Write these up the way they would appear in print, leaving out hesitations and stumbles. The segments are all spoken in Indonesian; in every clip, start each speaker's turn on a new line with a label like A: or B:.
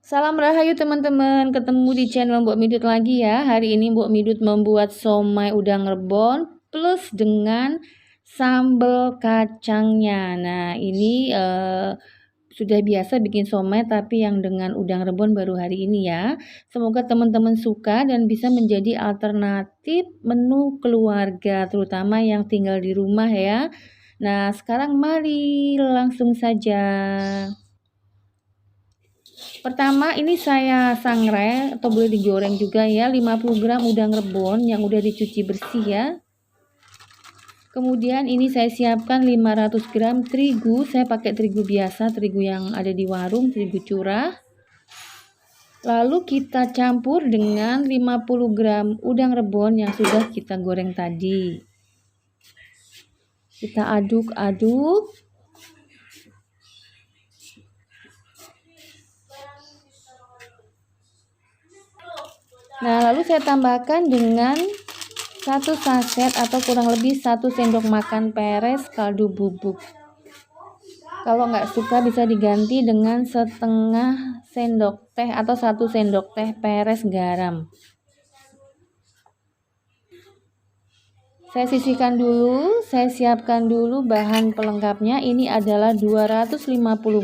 A: Salam rahayu teman-teman, ketemu di channel Mbok Midut lagi ya. Hari ini Mbok Midut membuat somai udang rebon plus dengan sambal kacangnya. Nah ini sudah biasa bikin somai tapi yang dengan udang rebon baru hari ini ya. Semoga teman-teman suka dan bisa menjadi alternatif menu keluarga terutama yang tinggal di rumah ya. Nah sekarang mari langsung saja. Pertama ini saya sangrai atau boleh digoreng juga ya, 50 gram udang rebon yang udah dicuci bersih ya. Kemudian ini saya siapkan 500 gram terigu, saya pakai terigu biasa, terigu yang ada di warung, terigu curah. Lalu kita campur dengan 50 gram udang rebon yang sudah kita goreng tadi. Kita aduk-aduk. Nah, lalu saya tambahkan dengan 1 saset atau kurang lebih 1 sendok makan peres kaldu bubuk. Kalau nggak suka bisa diganti dengan setengah sendok teh atau 1 sendok teh peres garam. Saya sisihkan dulu, saya siapkan dulu bahan pelengkapnya. Ini adalah 250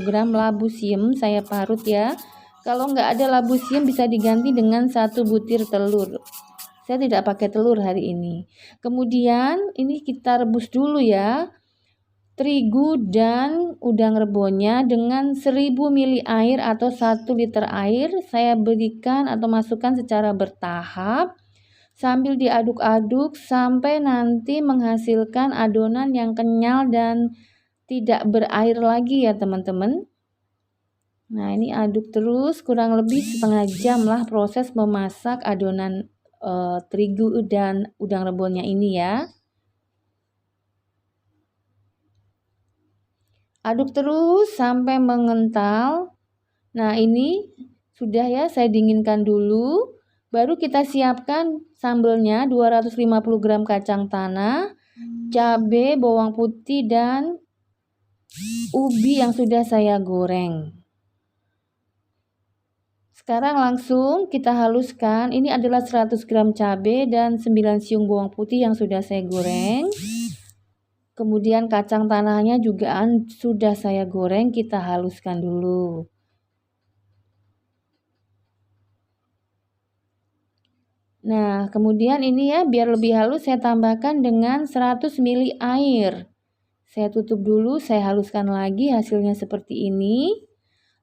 A: gram labu siam, saya parut ya. Kalau nggak ada labu siam bisa diganti dengan 1 butir telur. Saya tidak pakai telur hari ini. Kemudian ini kita rebus dulu ya. Terigu dan udang rebonnya dengan 1000 ml air atau 1 liter air. Saya berikan atau masukkan secara bertahap sambil diaduk-aduk sampai nanti menghasilkan adonan yang kenyal dan tidak berair lagi ya teman-teman. Nah ini aduk terus kurang lebih setengah jam lah proses memasak adonan terigu dan udang rebonnya ini ya. Aduk terus sampai mengental. Nah ini sudah ya, saya dinginkan dulu. Baru kita siapkan sambelnya 250 gram kacang tanah, cabai, bawang putih, dan ubi yang sudah saya goreng. Sekarang langsung kita haluskan. Ini adalah 100 gram cabai dan 9 siung bawang putih yang sudah saya goreng. Kemudian kacang tanahnya juga sudah saya goreng, kita haluskan dulu. Nah, kemudian ini ya, biar lebih halus saya tambahkan dengan 100 ml air. Saya tutup dulu, saya haluskan lagi, hasilnya seperti ini.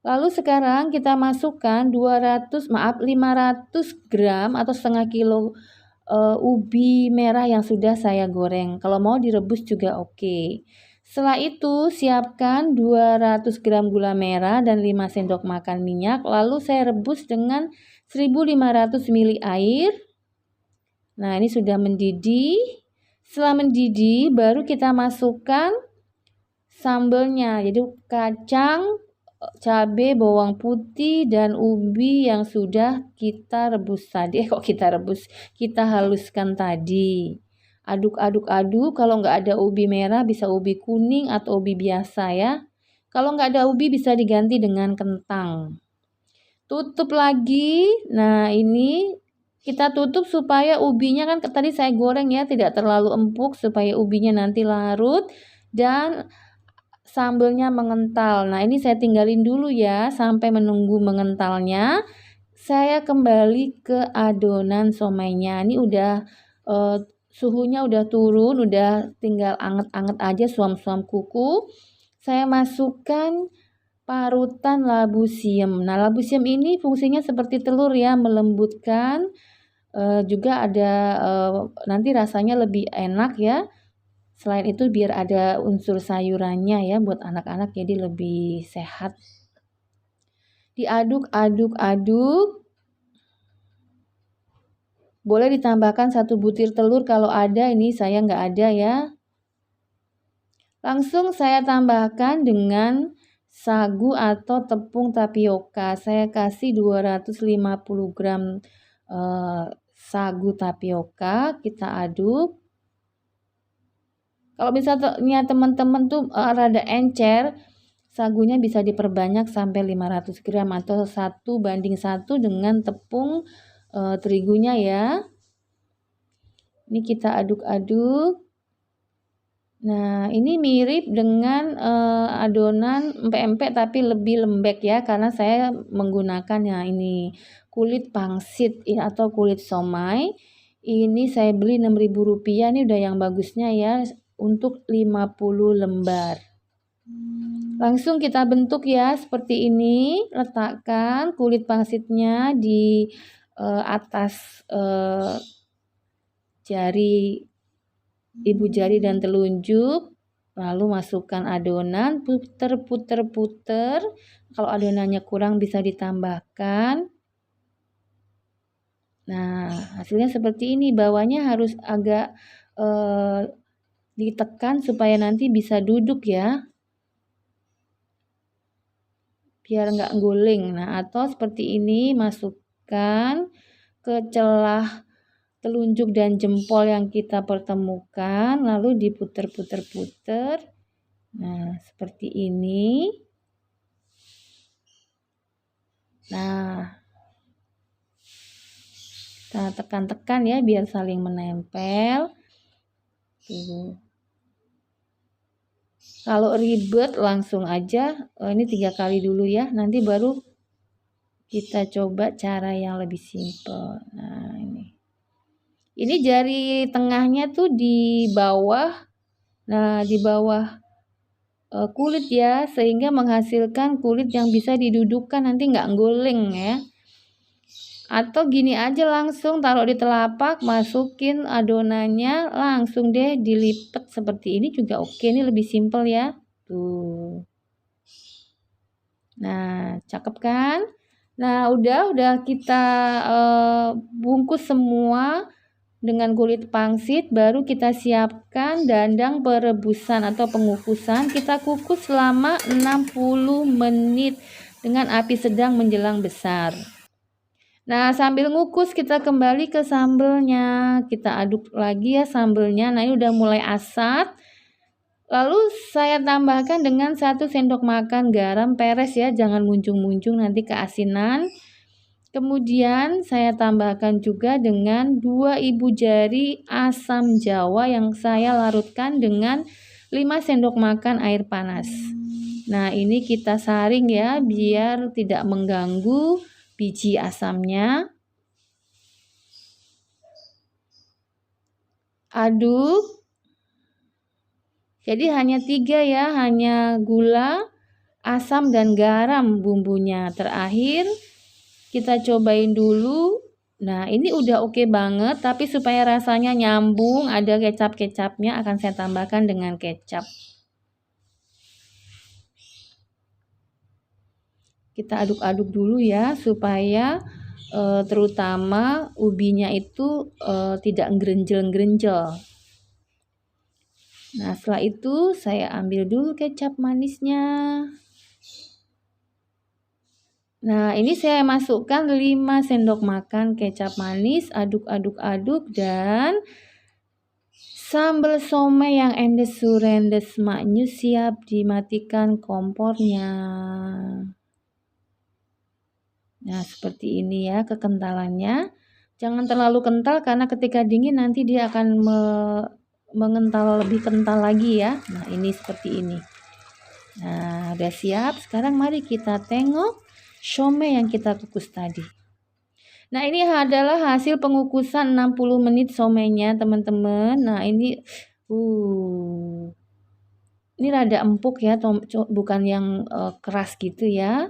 A: Lalu sekarang kita masukkan 500 gram atau setengah kilo ubi merah yang sudah saya goreng. Kalau mau direbus juga oke. Setelah itu siapkan 200 gram gula merah dan 5 sendok makan minyak. Lalu saya rebus dengan 1500 ml air. Nah ini sudah mendidih. Setelah mendidih baru kita masukkan sambelnya. Jadi kacang, cabai, bawang putih, dan ubi yang sudah kita rebus tadi. Kita haluskan tadi. Aduk-aduk-aduk. Kalau nggak ada ubi merah bisa ubi kuning atau ubi biasa ya. Kalau nggak ada ubi bisa diganti dengan kentang. Tutup lagi. Nah ini kita tutup supaya ubinya kan tadi saya goreng ya, tidak terlalu empuk supaya ubinya nanti larut dan sambelnya mengental. Nah ini saya tinggalin dulu ya sampai menunggu mengentalnya. Saya kembali ke adonan somainya. Ini udah suhunya udah turun, udah tinggal anget-anget aja, suam-suam kuku. Saya masukkan parutan labu siam. Nah labu siam ini fungsinya seperti telur ya, melembutkan. Juga ada nanti rasanya lebih enak ya. Selain itu biar ada unsur sayurannya ya buat anak-anak jadi lebih sehat. Diaduk-aduk-aduk. Boleh ditambahkan 1 butir telur kalau ada, ini saya nggak ada ya. Langsung saya tambahkan dengan sagu atau tepung tapioka. Saya kasih 250 gram sagu tapioka, kita aduk. Kalau misalnya teman-teman tuh rada encer, sagunya bisa diperbanyak sampai 500 gram atau 1:1 dengan tepung terigunya ya. Ini kita aduk-aduk. Nah, ini mirip dengan adonan empek-empek tapi lebih lembek ya, karena saya menggunakannya ini kulit pangsit ya, atau kulit somai. Ini saya beli Rp6.000, ini udah yang bagusnya ya, untuk 50 lembar. Langsung kita bentuk ya seperti ini. Letakkan kulit pangsitnya di atas ibu jari dan telunjuk. Lalu masukkan adonan, puter. Kalau adonannya kurang bisa ditambahkan. Nah, hasilnya seperti ini. Bawahnya harus agak ditekan supaya nanti bisa duduk ya, biar nggak guling. Nah, atau seperti ini, masukkan ke celah telunjuk dan jempol yang kita pertemukan, lalu diputer-puter. Nah, seperti ini. Nah, kita tekan-tekan ya biar saling menempel. Tuh. Kalau ribet langsung aja, ini 3 kali dulu ya, nanti baru kita coba cara yang lebih simpel. Nah, ini jari tengahnya tuh di bawah. Nah, di bawah kulit ya, sehingga menghasilkan kulit yang bisa didudukkan, nanti nggak guling ya. Atau gini aja, langsung taruh di telapak, masukin adonannya, langsung deh dilipat seperti ini juga oke. Ini lebih simpel ya. Tuh. Nah, cakep kan? Nah, udah kita bungkus semua dengan kulit pangsit. Baru kita siapkan dandang perebusan atau pengukusan. Kita kukus selama 60 menit dengan api sedang menjelang besar. Nah, sambil ngukus kita kembali ke sambelnya. Kita aduk lagi ya sambelnya. Nah, ini udah mulai asat. Lalu saya tambahkan dengan 1 sendok makan garam peres ya, jangan muncung-muncung nanti keasinan. Kemudian saya tambahkan juga dengan 2 ibu jari asam jawa yang saya larutkan dengan 5 sendok makan air panas. Nah, ini kita saring ya biar tidak mengganggu biji asamnya. Aduk. Jadi hanya 3 ya, hanya gula, asam dan garam bumbunya. Terakhir kita cobain dulu. Nah, ini udah oke banget, tapi supaya rasanya nyambung, ada kecap-kecapnya, akan saya tambahkan dengan kecap. Kita aduk-aduk dulu ya, supaya terutama ubinya itu tidak nggerenjel-nggerenjel. Nah, setelah itu saya ambil dulu kecap manisnya. Nah, ini saya masukkan 5 sendok makan kecap manis, aduk-aduk-aduk, dan sambal somai yang endes-surendes maknyus siap dimatikan kompornya. Nah, seperti ini ya kekentalannya. Jangan terlalu kental karena ketika dingin nanti dia akan mengental, lebih kental lagi ya. Nah, ini seperti ini. Nah, udah siap. Sekarang mari kita tengok somai yang kita kukus tadi. Nah, ini adalah hasil pengukusan 60 menit somainya, teman-teman. Nah, ini ini rada empuk ya, bukan yang keras gitu ya.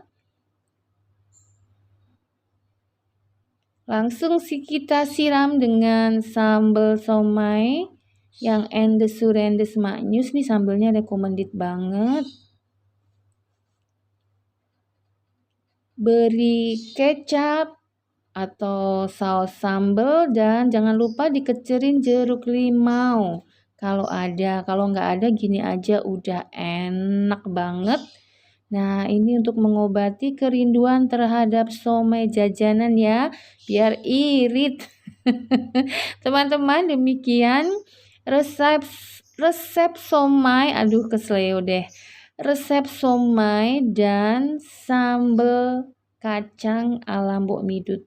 A: Langsung kita siram dengan sambal somai yang endes-surendes maknyus. Nih sambalnya recommended banget. Beri kecap atau saus sambal, dan jangan lupa dikecerin jeruk limau kalau ada. Kalau nggak ada, gini aja udah enak banget. Nah, ini untuk mengobati kerinduan terhadap somai jajanan ya, biar irit. Teman-teman, demikian resep somai, aduh kesleo deh. resep somai dan sambal kacang ala Mbok Midut.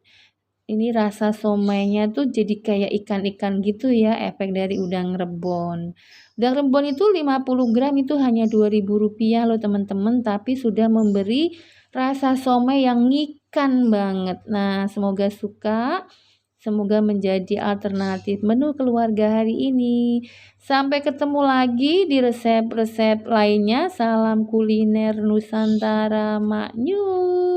A: Ini rasa somainya tuh jadi kayak ikan-ikan gitu ya, efek dari udang rebon. Udang rebon itu 50 gram itu hanya Rp2.000 loh teman-teman, tapi sudah memberi rasa somai yang ikan banget. Nah, semoga suka. Semoga menjadi alternatif menu keluarga hari ini. Sampai ketemu lagi di resep-resep lainnya. Salam kuliner Nusantara Maknyus.